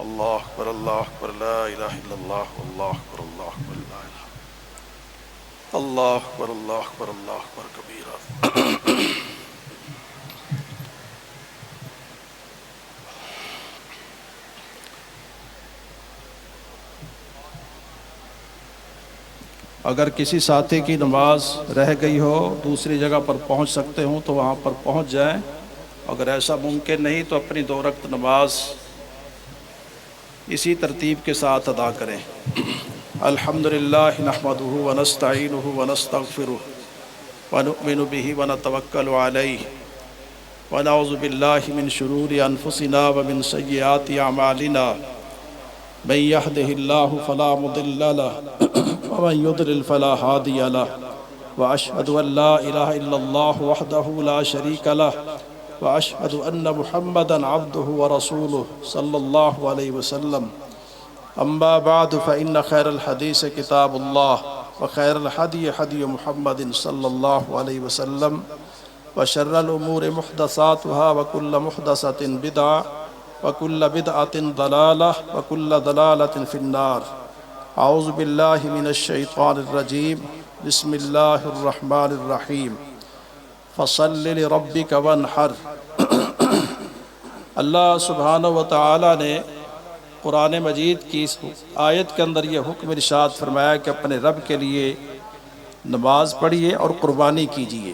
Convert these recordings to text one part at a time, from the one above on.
اللہ اکبر لا الہ الا اللہ اللہ اکبر لا الہ اللہ اکبر اللہ اکبر کبیرہ۔ اگر کسی ساتھی کی نماز رہ گئی ہو، دوسری جگہ پر پہنچ سکتے ہوں تو وہاں پر پہنچ جائیں، اگر ایسا ممکن نہیں تو اپنی 2 رکعت نماز اسی ترتیب کے ساتھ ادا کریں۔ الحمدللہ نحمدہ ونستعینہ ونستغفرہ ونؤمن بہ ونتوکل علیہ ونعوذ باللہ من شرور انفسنا ومن سیئات اعمالنا من یہدہ اللہ فلا مضل لہ ومن يضلل فلا هادي له واشهد ان لا اله الا الله وحده لا شريك له واشهد ان محمدا عبده ورسوله صلى الله عليه وسلم اما بعد فان خير الحديث كتاب الله وخير الهدي هدي محمد صلى الله عليه وسلم وشر الامور محدثاتها وكل محدثة بدعة وكل بدعة ضلالة وكل ضلالة في النار۔ اعوذ باللہ من الشیطان الرجیم، بسم اللہ الرحمن الرحیم، فصل لربک وانحر۔ اللہ سبحانہ و تعالی نے قرآن مجید کی اس آیت کے اندر یہ حکم ارشاد فرمایا کہ اپنے رب کے لیے نماز پڑھیے اور قربانی کیجیے۔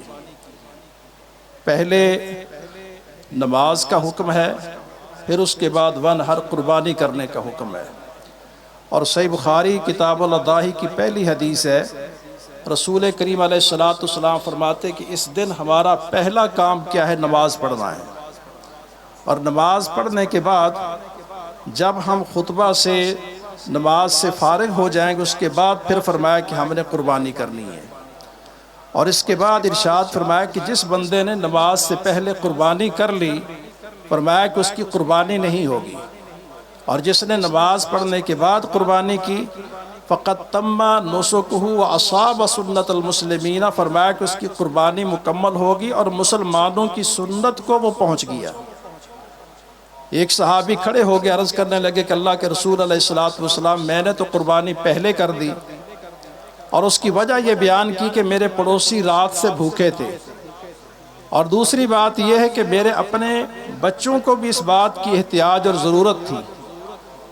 پہلے نماز کا حکم ہے، پھر اس کے بعد وانحر قربانی کرنے کا حکم ہے۔ اور صحیح بخاری کتاب الاضحی کی پہلی حدیث ہے، رسول کریم علیہ السلام فرماتے کہ اس دن ہمارا پہلا کام کیا ہے؟ نماز پڑھنا ہے۔ اور نماز پڑھنے کے بعد جب ہم خطبہ سے نماز سے فارغ ہو جائیں گے، اس کے بعد پھر فرمایا کہ ہم نے قربانی کرنی ہے۔ اور اس کے بعد ارشاد فرمایا کہ جس بندے نے نماز سے پہلے قربانی کر لی، فرمایا کہ اس کی قربانی نہیں ہوگی، اور جس نے نماز پڑھنے کے بعد قربانی کی فقط تم نسکہ واصاب سنت المسلمین، فرمایا کہ اس کی قربانی مکمل ہوگی اور مسلمانوں کی سنت کو وہ پہنچ گیا۔ ایک صحابی کھڑے ہو کے عرض کرنے لگے کہ اللہ کے رسول علیہ السلام، میں نے تو قربانی پہلے کر دی، اور اس کی وجہ یہ بیان کی کہ میرے پڑوسی رات سے بھوکے تھے، اور دوسری بات یہ ہے کہ میرے اپنے بچوں کو بھی اس بات کی احتیاج اور ضرورت تھی،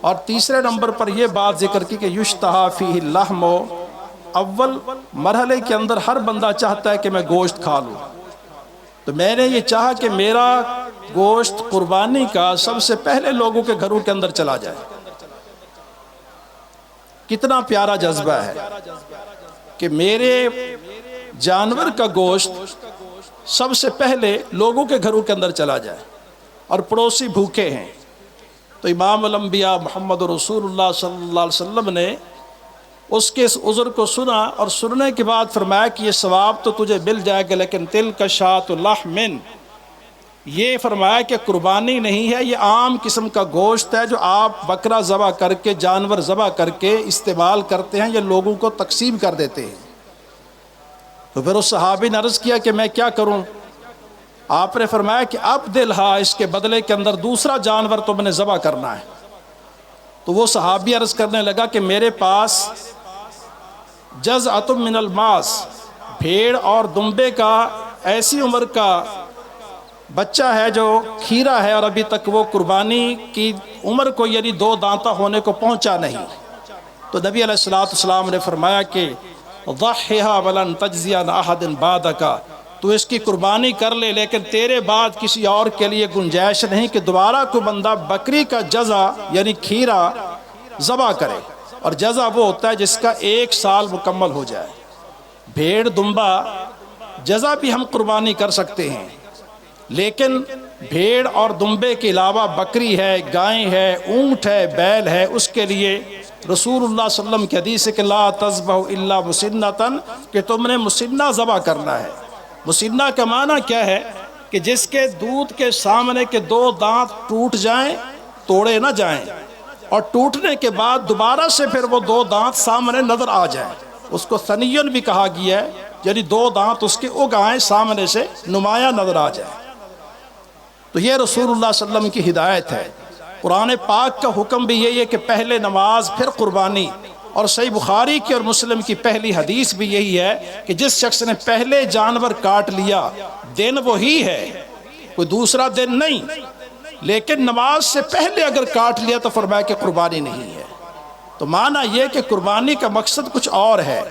اور تیسرے نمبر پر یہ بات ذکر کی کہ یشتہا فیہ اللحم، اول مرحلے کے اندر ہر بندہ چاہتا ہے کہ میں گوشت کھا لوں، تو میں نے یہ چاہا کہ میرا گوشت قربانی کا سب سے پہلے لوگوں کے گھروں کے اندر چلا جائے۔ کتنا پیارا جذبہ ہے کہ میرے جانور کا گوشت سب سے پہلے لوگوں کے گھروں کے اندر چلا جائے، اور پڑوسی بھوکے ہیں۔ تو امام الانبیاء محمد رسول اللہ صلی اللہ علیہ وسلم نے اس کے اس عذر کو سنا، اور سننے کے بعد فرمایا کہ یہ ثواب تو تجھے مل جائے گا، لیکن تلک شاۃ لحم، یہ فرمایا کہ قربانی نہیں ہے، یہ عام قسم کا گوشت ہے جو آپ بکرا ذبح کر کے، جانور ذبح کر کے استعمال کرتے ہیں، یہ لوگوں کو تقسیم کر دیتے ہیں۔ تو پھر اس صحابی نے عرض کیا کہ میں کیا کروں؟ آپ نے فرمایا کہ اب دلہا، اس کے بدلے کے اندر دوسرا جانور تم نے ذبح کرنا ہے۔ تو وہ صحابی عرض کرنے لگا کہ میرے پاس جزعۃ من الماس، بھیڑ اور دمبے کا ایسی عمر کا بچہ ہے جو کھیرا ہے، اور ابھی تک وہ قربانی کی عمر کو یعنی 2 دانتہ ہونے کو پہنچا نہیں۔ تو نبی علیہ السلام نے فرمایا کہ ضحھھا ولن تجزی عن احد بعدک، تو اس کی قربانی کر لے، لیکن تیرے بعد کسی اور کے لیے گنجائش نہیں کہ دوبارہ کوئی بندہ بکری کا جزع یعنی کھیرا ذبح کرے، اور جزع وہ ہوتا ہے جس کا 1 سال مکمل ہو جائے۔ بھیڑ دمبا جزع بھی ہم قربانی کر سکتے ہیں، لیکن بھیڑ اور دمبے کے علاوہ بکری ہے، گائیں ہے، اونٹ ہے، بیل ہے، اس کے لیے رسول اللہ صلی اللہ علیہ وسلم کی حدیث ہے کہ لا تذبح الا مسنۃ، کہ تم نے مسنہ ذبح کرنا ہے۔ مسنہ کا معنی کیا ہے؟ کہ جس کے دودھ کے سامنے کے 2 دانت ٹوٹ جائیں، توڑے نہ جائیں، اور ٹوٹنے کے بعد دوبارہ سے پھر وہ 2 دانت سامنے نظر آ جائیں، اس کو ثنیٌ بھی کہا گیا ہے، یعنی 2 دانت اس کے اگ آئیں، سامنے سے نمایاں نظر آ جائیں۔ تو یہ رسول اللہ صلی اللہ علیہ وسلم کی ہدایت ہے۔ قرآن پاک کا حکم بھی یہی ہے کہ پہلے نماز پھر قربانی، اور صحیح بخاری کی اور مسلم کی پہلی حدیث بھی یہی ہے کہ جس شخص نے پہلے جانور کاٹ لیا دن وہی ہے، کوئی دوسرا دن نہیں، لیکن نماز سے پہلے اگر کاٹ لیا تو فرمایا کہ قربانی نہیں ہے۔ تو معنی یہ کہ قربانی کا مقصد کچھ اور ہے،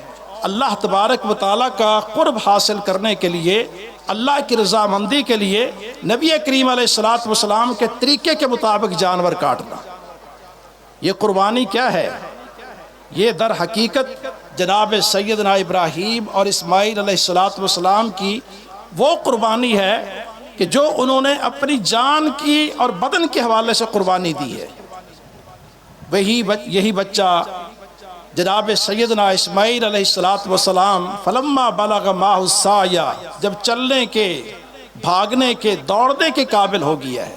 اللہ تبارک و تعالیٰ کا قرب حاصل کرنے کے لیے، اللہ کی رضامندی کے لیے نبی کریم علیہ السلام کے طریقے کے مطابق جانور کاٹنا، یہ قربانی کیا ہے؟ یہ در حقیقت جناب سیدنا ابراہیم اور اسماعیل علیہ السلام کی وہ قربانی ہے کہ جو انہوں نے اپنی جان کی اور بدن کے حوالے سے قربانی دی ہے۔ یہی بچہ جناب سیدنا اسماعیل علیہ السلام فلما بلغ معہ السعی، جب چلنے کے، بھاگنے کے، دوڑنے کے قابل ہو گیا ہے،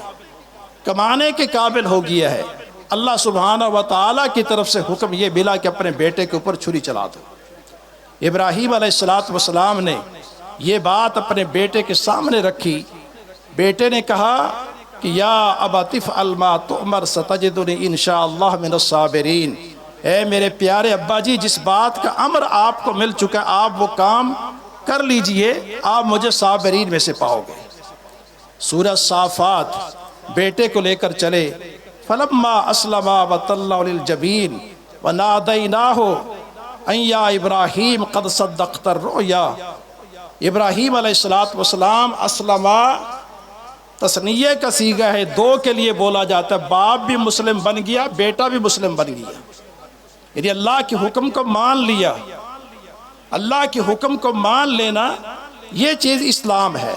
کمانے کے قابل ہو گیا ہے، اللہ سبحانہ و تعالیٰ کی طرف سے حکم یہ ملا کہ اپنے بیٹے کے اوپر چھری چلا دو۔ ابراہیم علیہ السلام نے یہ بات اپنے بیٹے کے سامنے رکھی، بیٹے نے کہا کہ یا ابت افعل ما تؤمر ستجدنی انشاءاللہ من الصابرین، اے میرے پیارے ابا جی، جس بات کا امر آپ کو مل چکا ہے آپ وہ کام کر لیجئے، آپ مجھے صابرین میں سے پاؤ گے۔ سورہ صافات بیٹے کو لے کر چلے، فلما اسلما وتلہ للجبین ونادیناہ ان یا ابراہیم قد صدقت الرؤیا۔ ابراہیم علیہ السلام اسلما تثنیہ کا صیغہ ہے، دو کے لیے بولا جاتا ہے، باپ بھی مسلم بن گیا، بیٹا بھی مسلم بن گیا، یعنی اللہ کے حکم کو مان لیا۔ اللہ کے حکم کو مان لینا یہ چیز اسلام ہے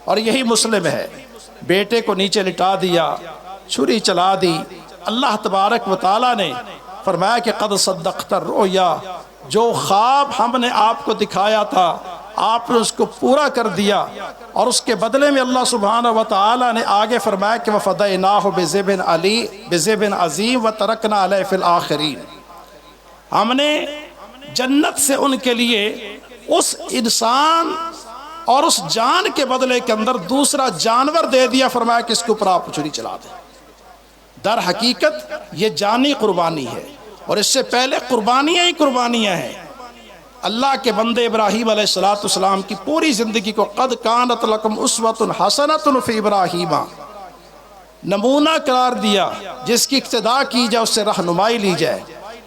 اور یہی مسلم ہے۔ بیٹے کو نیچے لٹا دیا، چھری چلا دی، اللہ تبارک و تعالیٰ نے فرمایا کہ قد صدقت الرؤیا، جو خواب ہم نے آپ کو دکھایا تھا آپ نے اس کو پورا کر دیا، اور اس کے بدلے میں اللہ سبحانہ و تعالیٰ نے آگے فرمایا کہ وَفَدَيْنَاهُ بِذِبْحٍ عَظِيمٍ وَتَرَكْنَا عَلَيْهِ فِي الْآخِرِينَ، ہم نے جنت سے ان کے لیے اس انسان اور اس جان کے بدلے کے اندر دوسرا جانور دے دیا، فرمایا کہ اس کے اوپر آپ چھری چلا دیں۔ در حقیقت یہ جانی قربانی ہے، اور اس سے پہلے قربانیاں ہی قربانیاں ہیں۔ اللہ کے بندے ابراہیم علیہ السلام کی پوری زندگی کو قد کانت لکم اسوۃ حسنۃ فی ابراہیم نمونہ قرار دیا، جس کی اقتداء کی جائے اس سے رہنمائی لی جائے۔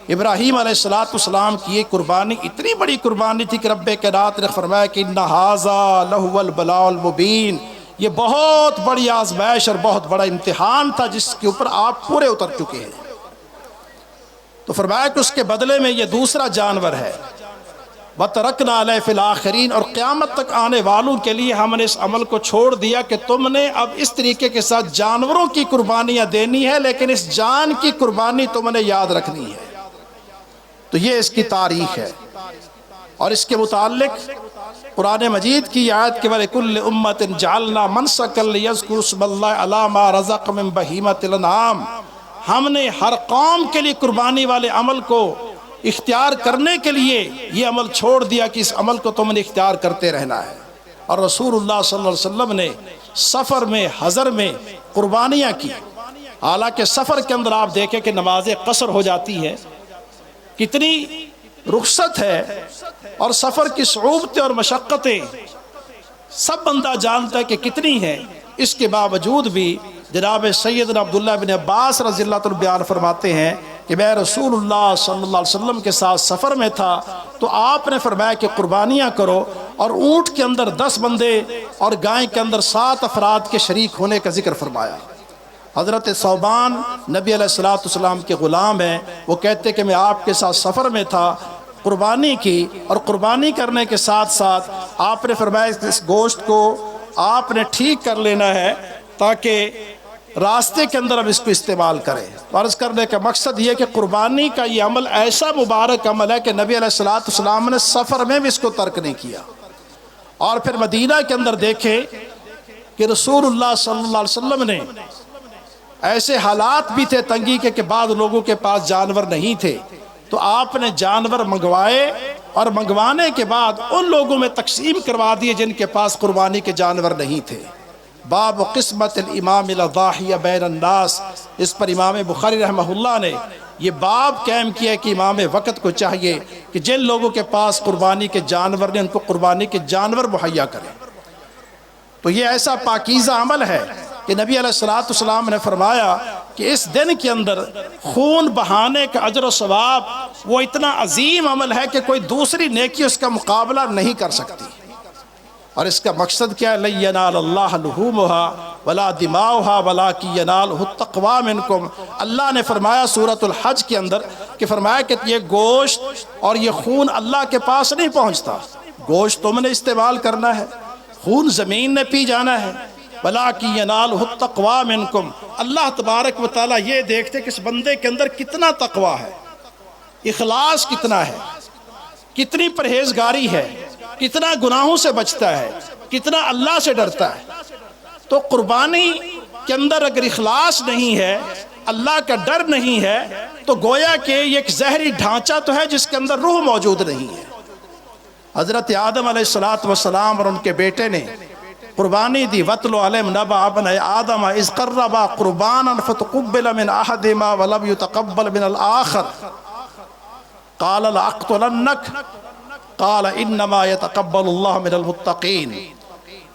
ابراہیم علیہ السلام کی یہ قربانی اتنی بڑی قربانی تھی کہ رب کائنات نے فرمایا کہ ان ھذا لہو البلاء المبین، یہ بہت بڑی آزمائش اور بہت بڑا امتحان تھا جس کے اوپر آپ پورے اتر چکے ہیں۔ تو فرمایا کہ اس کے بدلے میں یہ دوسرا جانور ہے، وَتَرَكْنَا عَلَيْهِ فِي الْآخِرِينَ، اور قیامت تک آنے والوں کے لیے ہم نے اس عمل کو چھوڑ دیا کہ تم نے اب اس طریقے کے ساتھ جانوروں کی قربانیاں دینی ہے، لیکن اس جان کی قربانی تم نے یاد رکھنی ہے۔ تو یہ اس کی تاریخ ہے، اور اس کے متعلق قرآن مجید کی آیت کے وَلِكُلِّ أُمَّةٍ جَعَلْنَا مَنْسَكًا لِيَذْكُرُوا اسْمَ اللَّهِ عَلَىٰ مَا رَزَقَهُم مِّن بَهِيمَةِ الْأَنْعَامِ، ہم نے ہر قوم کے لیے قربانی والے عمل کو اختیار کرنے کے لیے یہ عمل چھوڑ دیا کہ اس عمل کو تم نے اختیار کرتے رہنا ہے۔ اور رسول اللہ صلی اللہ علیہ وسلم نے سفر میں، حضر میں قربانیاں کی، حالانکہ سفر کے اندر آپ دیکھیں کہ نماز قصر ہو جاتی ہے، کتنی رخصت ہے، اور سفر کی صعوبتیں اور مشقتیں سب بندہ جانتا ہے کہ کتنی ہیں، اس کے باوجود بھی جناب سیدنا عبداللہ بن عباس رضی اللہ عنہ بیان فرماتے ہیں کہ میں رسول اللہ صلی اللہ علیہ وسلم کے ساتھ سفر میں تھا تو آپ نے فرمایا کہ قربانیاں کرو، اور اونٹ کے اندر 10 بندے اور گائے کے اندر 7 افراد کے شریک ہونے کا ذکر فرمایا۔ حضرت ثوبان نبی علیہ السلام کے غلام ہیں، وہ کہتے کہ میں آپ کے ساتھ سفر میں تھا، قربانی کی، اور قربانی کرنے کے ساتھ ساتھ آپ نے فرمایا اس گوشت کو آپ نے ٹھیک کر لینا ہے تاکہ راستے کے اندر اب اس کو استعمال کریں۔ عرض کرنے کا مقصد یہ کہ قربانی کا یہ عمل ایسا مبارک عمل ہے کہ نبی علیہ السلام نے سفر میں بھی اس کو ترک نہیں کیا۔ اور پھر مدینہ کے اندر دیکھیں کہ رسول اللہ صلی اللہ علیہ وسلم نے ایسے حالات بھی تھے تنگی کے کہ بعض لوگوں کے پاس جانور نہیں تھے، تو آپ نے جانور منگوائے، اور منگوانے کے بعد ان لوگوں میں تقسیم کروا دیے جن کے پاس قربانی کے جانور نہیں تھے۔ باب قسمت الامام الاضاحی بین الناس، اس پر امام بخاری رحمہ اللہ نے یہ باب قائم کیا کہ امام وقت کو چاہیے کہ جن لوگوں کے پاس قربانی کے جانور نے ان کو قربانی کے جانور مہیا کریں۔ تو یہ ایسا پاکیزہ عمل ہے کہ نبی علیہ السلام نے فرمایا کہ اس دن کے اندر خون بہانے کا اجر و ثواب وہ اتنا عظیم عمل ہے کہ کوئی دوسری نیکی اس کا مقابلہ نہیں کر سکتی۔ اور اس کا مقصد کیا ہے؟ لَن يَنَالَ اللَّهَ لُحُومُهَا وَلَا دِمَاؤُهَا وَلَٰكِن يَنَالُهُ التَّقْوَىٰ مِنكُمْ۔ اللہ نے فرمایا سورۃ الحج کے اندر کہ فرمایا کہ یہ گوشت اور یہ خون اللہ کے پاس نہیں پہنچتا، گوشت تم نے استعمال کرنا ہے، خون زمین نے پی جانا ہے، وَلَٰكِن يَنَالُهُ التَّقْوَىٰ مِنكُمْ۔ اللہ تبارک و تعالیٰ یہ دیکھتے کہ اس بندے کے اندر کتنا تقویٰ ہے، اخلاص کتنا ہے، کتنی پرہیزگاری ہے، کتنا گناہوں سے بچتا ہے، کتنا اللہ سے ڈرتا ہے۔ تو قربانی کے اندر اگر اخلاص نہیں ہے، اللہ کا ڈر نہیں ہے، تو گویا کہ یہ ایک زہری ڈھانچہ تو ہے جس کے اندر روح موجود نہیں ہے۔ حضرت آدم علیہ السلام اور ان کے بیٹے نے قربانی دی، وَاتْلُ عَلَيْهِمْ نَبَأَ ابْنَيْ آدَمَ إِذْ قَرَّبَا قُرْبَانًا فَتُقُبِّلَ مِنْ أَحَدِهِمَا وَلَمْ يُتَقَبَّلْ مِنَ الْآخَرِ قَالَ لَأَقْتُلَنَّكَ قال انما يتقبل اللہ من المتقین۔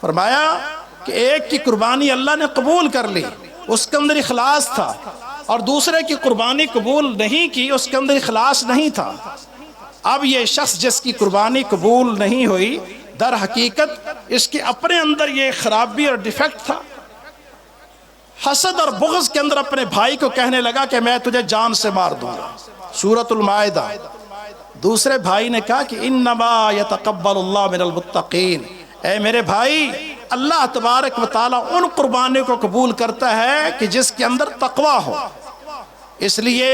فرمایا کہ ایک کی قربانی اللہ نے قبول کر لی، اس کے اندر اخلاص تھا، اور دوسرے کی قربانی قبول نہیں کی، اس کے اندر اخلاص نہیں تھا۔ اب یہ شخص جس کی قربانی قبول نہیں ہوئی، در حقیقت اس کے اپنے اندر یہ خرابی اور ڈیفیکٹ تھا، حسد اور بغض کے اندر اپنے بھائی کو کہنے لگا کہ میں تجھے جان سے مار دوں گا، سورۃ المائدہ۔ دوسرے بھائی نے کہا کہ انما یتقبل اللہ من المتقین، اے میرے بھائی اللہ تبارک و تعالیٰ ان قربانیوں کو قبول کرتا ہے کہ جس کے اندر تقویٰ ہو۔ اس لیے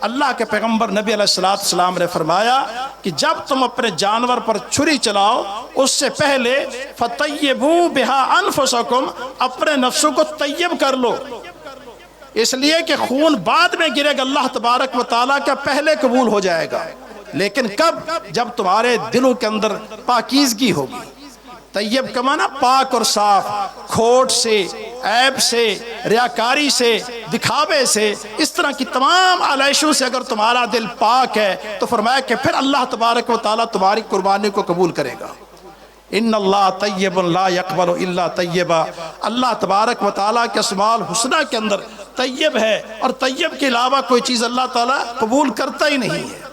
اللہ کے پیغمبر نبی علیہ السلام نے فرمایا کہ جب تم اپنے جانور پر چھری چلاؤ اس سے پہلے فَطَيِّبُوا بِهَا أَنفُسَكُمْ، اپنے نفسوں کو طیب کر لو، اس لیے کہ خون بعد میں گرے گا، اللہ تبارک و تعالیٰ کا پہلے قبول ہو جائے گا، لیکن کب؟ جب تمہارے دلوں کے اندر پاکیزگی ہوگی۔ طیب کا معنی پاک اور صاف، کھوٹ سے، عیب سے، ریاکاری سے، دکھاوے سے، اس طرح کی تمام علیشوں سے اگر تمہارا دل پاک ہے تو فرمایا کہ پھر اللہ تبارک و تعالیٰ تمہاری قربانی کو قبول کرے گا۔ ان اللہ طیب لا یقبل الا طیبا، اللہ تبارک و تعالیٰ کے اسماء الحسنی کے اندر طیب ہے، اور طیب کے علاوہ کوئی چیز اللہ تعالیٰ قبول کرتا ہی نہیں ہے۔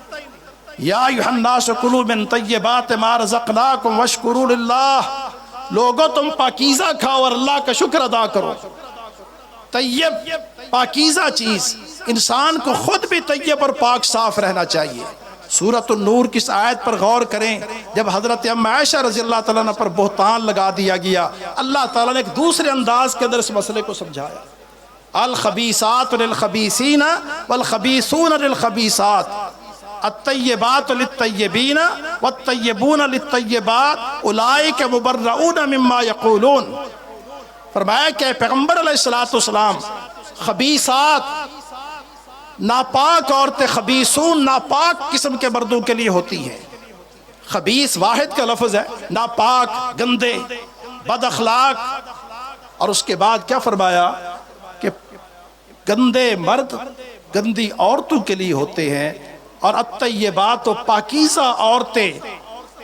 یا ایھا الناس کلوا من طیبات ما رزقناکم واشکروا للہ، لوگوں تم پاکیزہ کھاؤ اور اللہ کا شکر ادا کرو۔ طیب پاکیزہ چیز، انسان کو خود بھی طیب اور پاک صاف رہنا چاہیے۔ سورۃ النور کی اس آیت پر غور کریں، جب حضرت ام عائشہ رضی اللہ تعالیٰ عنہ پر بہتان لگا دیا گیا، اللہ تعالیٰ نے ایک دوسرے انداز کے اندر اس مسئلے کو سمجھایا، الخبیثات للخبیثین والخبیثون للخبیثات، الطیبات للطیبین والطیبون للطیبات اولئک مبرؤون مما یقولون۔ فرمایا کہ پیغمبر علیہ السلام، خبیثات ناپاک عورتیں، خبیثون ناپاک قسم کے مردوں کے لیے ہوتی ہیں۔ خبیث واحد کا لفظ ہے، ناپاک، گندے، بد اخلاق، اور اس کے بعد کیا فرمایا کہ گندے مرد گندی عورتوں کے لیے ہوتے ہیں، اور الطیبات و پاکیزہ عورتیں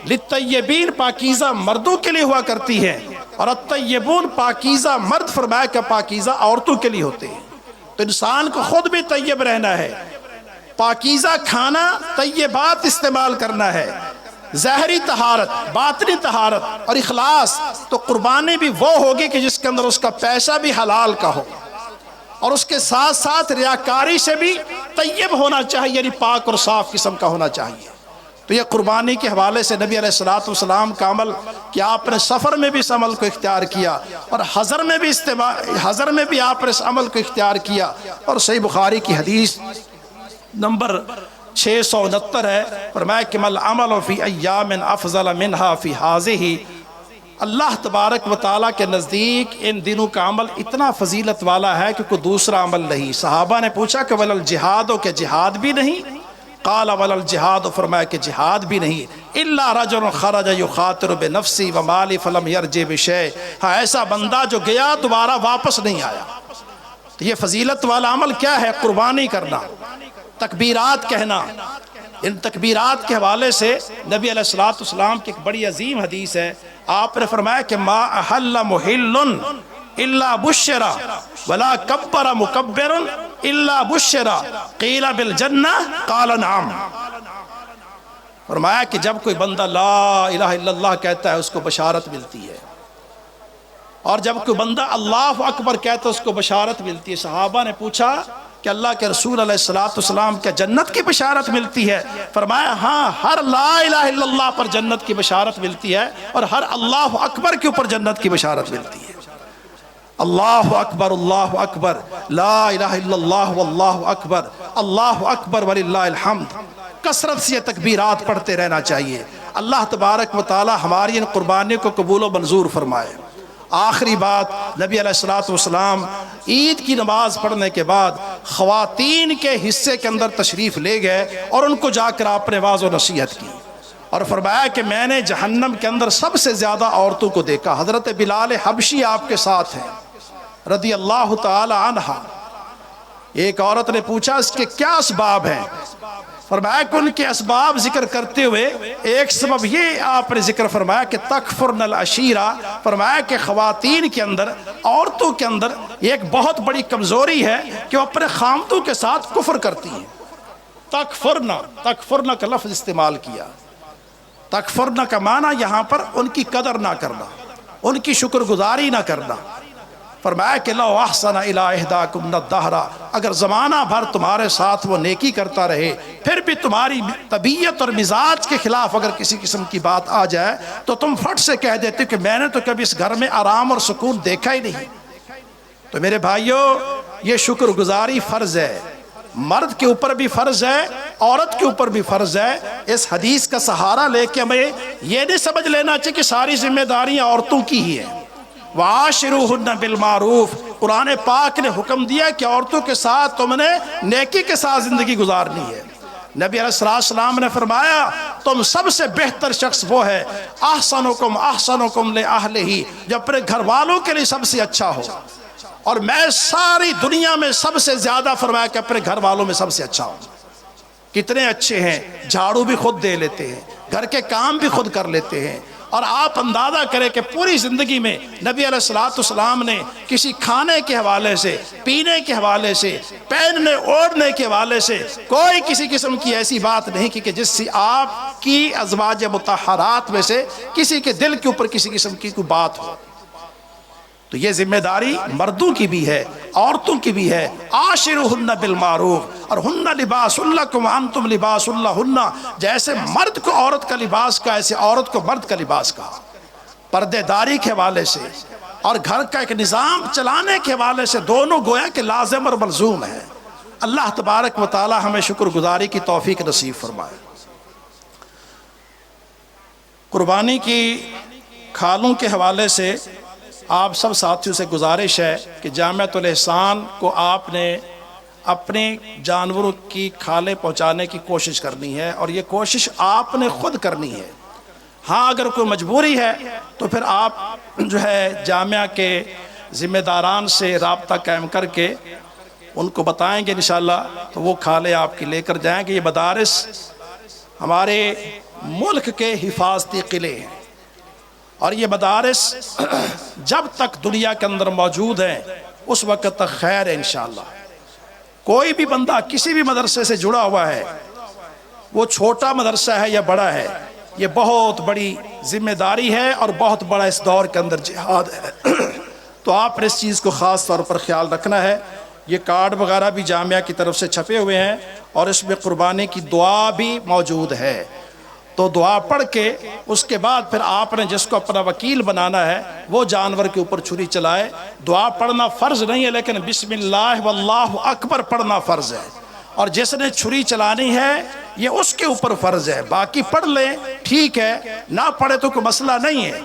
للطیبین پاکیزہ مردوں کے لیے ہوا کرتی ہیں، اور الطیبون پاکیزہ مرد فرمایا کہ پاکیزہ عورتوں کے لیے ہوتے ہیں۔ تو انسان کو خود بھی طیب رہنا ہے، پاکیزہ کھانا، طیبات استعمال کرنا ہے، ظاہری طہارت، باطنی طہارت اور اخلاص۔ تو قربانی بھی وہ ہوگی کہ جس کے اندر اس کا پیسہ بھی حلال کا ہو، اور اس کے ساتھ ساتھ ریاکاری سے بھی طیب ہونا چاہیے، یعنی پاک اور صاف قسم کا ہونا چاہیے۔ تو یہ قربانی کے حوالے سے نبی علیہ السلام کا عمل کہ آپ نے سفر میں بھی اس عمل کو اختیار کیا، اور حضر میں بھی آپ نے اس عمل کو اختیار کیا۔ اور صحیح بخاری کی حدیث نمبر 669 ہے، فرمایا کہ مل عمل فی ایام افضل منہا فی ہذہ، اللہ تبارک و تعالیٰ کے نزدیک ان دنوں کا عمل اتنا فضیلت والا ہے کہ کوئی دوسرا عمل نہیں۔ صحابہ نے پوچھا کہ ولل جہاد ہو، کہ جہاد بھی نہیں؟ قال ولا الجہاد، فرمایا کہ جہاد بھی نہیں، الا رجل خرج یخاطر بنفسی و مالی فلم یرجع بشیء، ہاں ایسا بندہ جو گیا دوبارہ واپس نہیں آیا۔ تو یہ فضیلت والا عمل کیا ہے؟ قربانی کرنا، تکبیرات کہنا۔ ان تکبیرات کے حوالے سے نبی علیہ الصلوۃ والسلام کی ایک بڑی عظیم حدیث ہے، آپ نے فرمایا کہ ما احل محل الا بشر ولا کبر مکبر الا بشر قیل بالجنہ قال نعم۔ فرمایا کہ جب کوئی بندہ لا الہ الا اللہ کہتا ہے اس کو بشارت ملتی ہے، اور جب کوئی بندہ اللہ اکبر کہتا ہے اس کو بشارت ملتی ہے۔ صحابہ نے پوچھا کہ اللہ کے رسول علیہ الصلوۃ والسلام کیا جنت کی بشارت ملتی ہے؟ فرمایا ہاں، ہر لا الہ الا اللہ پر جنت کی بشارت ملتی ہے، اور ہر اللہ اکبر کے اوپر جنت کی بشارت ملتی ہے۔ اللہ اکبر لا الہ الا اللہ واللہ اکبر، اللہ اکبر وللہ الحمد۔ کثرت سے یہ تکبیرات پڑھتے رہنا چاہیے۔ اللہ تبارک و تعالی ہماری ان قربانیوں کو قبول و منظور فرمائے۔ آخری بات، نبی علیہ الصلوۃ والسلام عید کی نماز پڑھنے کے بعد خواتین کے حصے کے اندر تشریف لے گئے اور ان کو جا کر آپ نے واعظ و نصیحت کی، اور فرمایا کہ میں نے جہنم کے اندر سب سے زیادہ عورتوں کو دیکھا۔ حضرت بلال حبشی آپ کے ساتھ ہیں رضی اللہ تعالی عنہ۔ ایک عورت نے پوچھا اس کے کیا اسباب ہیں؟ فرمایا کہ ان کے اسباب ذکر کرتے ہوئے ایک سبب یہ آپ نے ذکر فرمایا کہ تکفرن العشیرہ، فرمایا کہ خواتین کے اندر، عورتوں کے اندر ایک بہت بڑی کمزوری ہے کہ وہ اپنے خامدوں کے ساتھ کفر کرتی ہیں۔ تکفرن کا لفظ استعمال کیا۔ تکفرن کا معنی یہاں پر ان کی قدر نہ کرنا، ان کی شکر گزاری نہ کرنا۔ فرمایا کہ لو احسن الی احداکم الدہر، اگر زمانہ بھر تمہارے ساتھ وہ نیکی کرتا رہے، پھر بھی تمہاری طبیعت اور مزاج کے خلاف اگر کسی قسم کی بات آ جائے تو تم فٹ سے کہہ دیتے کہ میں نے تو کبھی اس گھر میں آرام اور سکون دیکھا ہی نہیں۔ تو میرے بھائیوں، یہ شکر گزاری فرض ہے، مرد کے اوپر بھی فرض ہے، عورت کے اوپر بھی فرض ہے۔ اس حدیث کا سہارا لے کے ہمیں یہ نہیں سمجھ لینا چاہیے کہ ساری ذمہ داریاں عورتوں کی ہی ہیں۔ وَعَاشِرُوهُنَّ بِالْمَعْرُوفِ، قرآن پاک نے حکم دیا کہ عورتوں کے ساتھ تم نے نیکی کے ساتھ زندگی گزارنی ہے۔ نبی علیہ السلام نے فرمایا تم سب سے بہتر شخص وہ ہے احسنکم احسنکم لأہلہ، جو اپنے گھر والوں کے لیے سب سے اچھا ہو، اور میں ساری دنیا میں سب سے زیادہ فرمایا کہ اپنے گھر والوں میں سب سے اچھا ہوں۔ کتنے اچھے ہیں، جھاڑو بھی خود دے لیتے ہیں، گھر کے کام بھی خود کر لیتے ہیں۔ اور آپ اندازہ کریں کہ پوری زندگی میں نبی علیہ الصلوۃ والسلام نے کسی کھانے کے حوالے سے، پینے کے حوالے سے، پہننے اوڑھنے کے حوالے سے کوئی کسی قسم کی ایسی بات نہیں کی کہ جس سے آپ کی ازواج مطہرات میں سے کسی کے دل کے اوپر کسی قسم کی کوئی بات ہو۔ تو یہ ذمہ داری مردوں کی بھی ہے، عورتوں کی بھی ہے۔ عاشرہن بالمعروف، اور ہن لباس لکم وانتم لباس لہن، جیسے مرد کو عورت کا لباس کا، ایسے عورت کو مرد کا لباس کا۔ پردے داری کے حوالے سے اور گھر کا ایک نظام چلانے کے حوالے سے دونوں گویا کہ لازم اور ملزوم ہے۔ اللہ تبارک و تعالی ہمیں شکر گزاری کی توفیق نصیب فرمائے۔ قربانی کی کھالوں کے حوالے سے آپ سب ساتھیوں سے گزارش ہے کہ جامعۃ الاحسان کو آپ نے اپنے جانوروں کی کھالیں پہنچانے کی کوشش کرنی ہے، اور یہ کوشش آپ نے خود کرنی ہے۔ ہاں اگر کوئی مجبوری ہے تو پھر آپ جو ہے جامعہ کے ذمہ داران سے رابطہ قائم کر کے ان کو بتائیں گے انشاءاللہ، تو وہ کھالیں آپ کی لے کر جائیں گے۔ یہ مدارس ہمارے ملک کے حفاظتی قلعے ہیں، اور یہ مدارس جب تک دنیا کے اندر موجود ہیں اس وقت تک خیر ہے انشاءاللہ۔ کوئی بھی بندہ کسی بھی مدرسے سے جڑا ہوا ہے، وہ چھوٹا مدرسہ ہے یا بڑا ہے، یہ بہت بڑی ذمہ داری ہے اور بہت بڑا اس دور کے اندر جہاد ہے۔ تو آپ نے اس چیز کو خاص طور پر خیال رکھنا ہے۔ یہ کارڈ وغیرہ بھی جامعہ کی طرف سے چھپے ہوئے ہیں، اور اس میں قربانی کی دعا بھی موجود ہے۔ تو دعا پڑھ کے اس کے بعد پھر آپ نے جس کو اپنا وکیل بنانا ہے وہ جانور کے اوپر چھری چلائے۔ دعا پڑھنا فرض نہیں ہے، لیکن بسم اللہ واللہ اکبر پڑھنا فرض ہے، اور جس نے چھری چلانی ہے یہ اس کے اوپر فرض ہے۔ باقی پڑھ لیں ٹھیک ہے، نہ پڑھے تو کوئی مسئلہ نہیں ہے۔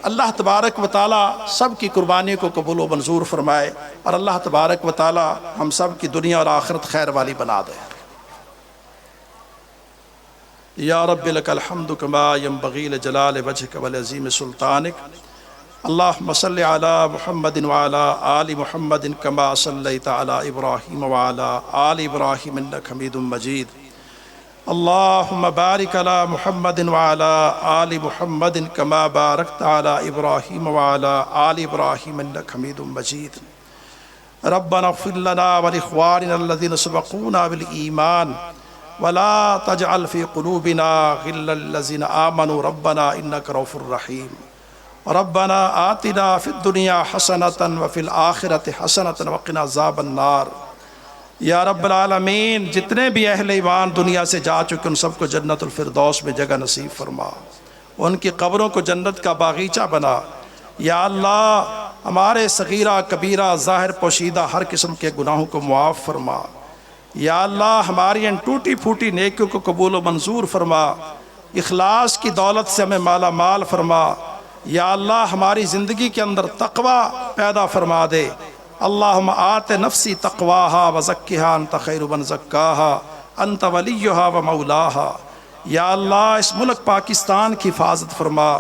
اللہ تبارک و تعالی سب کی قربانی کو قبول و منظور فرمائے، اور اللہ تبارک و تعالی ہم سب کی دنیا اور آخرت خیر والی بنا دے۔ یا رب لک الحمد کما ینبغی لجلال وجہک ولعظیم سلطانک اللہم صلی علی محمد وعلی آل محمد کما صلیت علی ابراہیم وعلی آل ابراہیم انک حمید مجید اللہم بارک علی محمد وعلی آل محمد کما بارکت علی ابراہیم وعلی آل ابراہیم انک حمید مجید ربنا اغفر لنا ولاخواننا الذین سبقونا بالایمان ولا تجعل في قلوبنا غلا للذين آمنوا ربنا إنك رؤوف رحيم ربنا آتنا في الدنيا حسنة وفي الآخرة حسنة وقنا عذاب النار یا رب العالمین جتنے بھی اہل ایمان دنیا سے جا چکے ان سب کو جنت الفردوس میں جگہ نصیب فرما، ان کی قبروں کو جنت کا باغیچہ بنا۔ یا اللہ ہمارے صغیرہ کبیرہ ظاہر پوشیدہ ہر قسم کے گناہوں کو معاف فرما۔ یا اللہ ہماری ان ٹوٹی پھوٹی نیکیوں کو قبول و منظور فرما، اخلاص کی دولت سے ہمیں مالا مال فرما۔ یا اللہ ہماری زندگی کے اندر تقوی پیدا فرما دے۔ اللہم آت نفسی تقواہا وزکہا انت خیر من زکاہا انت ولیہا و مولاہا۔ یا اللہ اس ملک پاکستان کی حفاظت فرما۔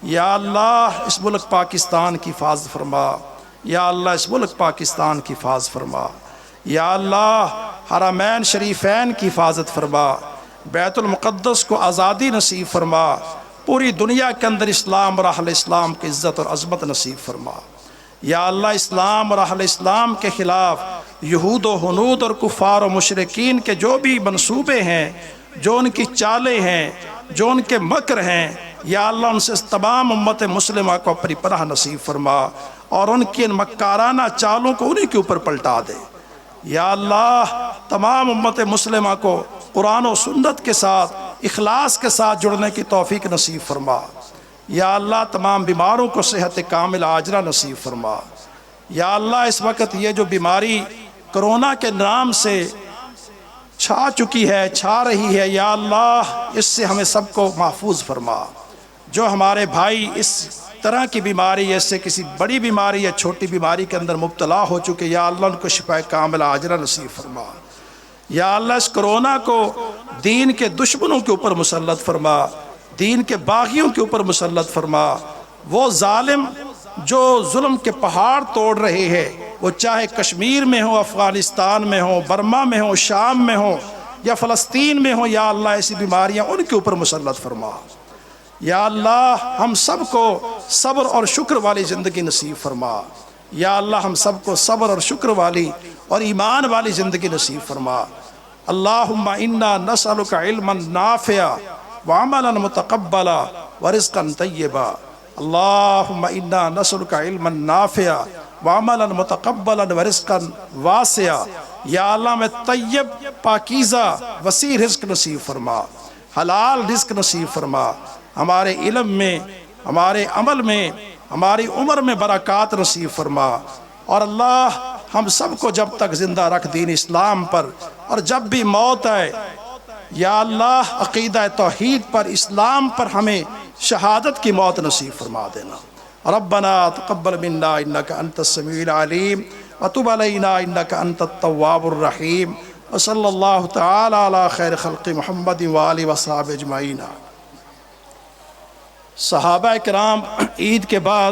یا اللہ اس ملک پاکستان کی حفاظت فرما۔ یا اللہ اس ملک پاکستان کی حفاظت فرما۔ یا اللہ حرمین شریفین کی حفاظت فرما، بیت المقدس کو آزادی نصیب فرما، پوری دنیا کے اندر اسلام اور اہل اسلام کی عزت اور عظمت نصیب فرما۔ یا اللہ اسلام اور اہل اسلام کے خلاف یہود و ہنود اور کفار و مشرکین کے جو بھی منصوبے ہیں، جو ان کی چالیں ہیں، جو ان کے مکر ہیں، یا اللہ ان سے تمام امت مسلمہ کو اپنی پناہ نصیب فرما اور ان کی ان مکارانہ چالوں کو انہی کے اوپر پلٹا دے۔ یا اللہ تمام امت مسلمہ کو قرآن و سنت کے ساتھ اخلاص کے ساتھ جڑنے کی توفیق نصیب فرما۔ یا اللہ تمام بیماروں کو صحت کامل عاجلہ نصیب فرما۔ یا اللہ اس وقت یہ جو بیماری کرونا کے نام سے چھا چکی ہے، چھا رہی ہے، یا اللہ اس سے ہمیں سب کو محفوظ فرما۔ جو ہمارے بھائی اس طرح کی بیماری اس سے کسی بڑی بیماری یا چھوٹی بیماری کے اندر مبتلا ہو چکے، یا اللہ ان کو شفاء کامل عاجلہ نصیب فرما۔ یا اللہ اس کرونا کو دین کے دشمنوں کے اوپر مسلط فرما، دین کے باغیوں کے اوپر مسلط فرما۔ وہ ظالم جو ظلم کے پہاڑ توڑ رہے ہیں، وہ چاہے کشمیر میں ہو، افغانستان میں ہو، برما میں ہو، شام میں ہو یا فلسطین میں ہو، یا اللہ ایسی بیماریاں ان کے اوپر مسلط فرما۔ یا اللہ ہم سب کو صبر اور شکر والی زندگی نصیب فرما۔ یا اللہ ہم سب کو صبر اور شکر والی اور ایمان والی زندگی نصیب فرما۔ اللہم انا نسألک علما نافعا وعملا متقبلا ورزقا طیبا۔ اللہم انا نسألک علما نافعا وعملا متقبلا ورزقا واسعا۔ یا اللہ میں طیب پاکیزہ وسیع رزق نصیب فرما، حلال رزق نصیب فرما، ہمارے علم میں، ہمارے عمل میں، ہماری عمر میں برکات نصیب فرما۔ اور اللہ ہم سب کو جب تک زندہ رکھ دین اسلام پر، اور جب بھی موت آئے یا اللہ عقیدہ توحید پر، اسلام پر ہمیں شہادت کی موت نصیب فرما دینا۔ ربنا تقبل منا انک انت السمیع العلیم وتب علینا انک انت التواب الرحیم وصلی اللہ تعالی علی خیر خلق محمد وآلہ وصحبہ اجمعین۔ صحابہ کرام عید کے بعد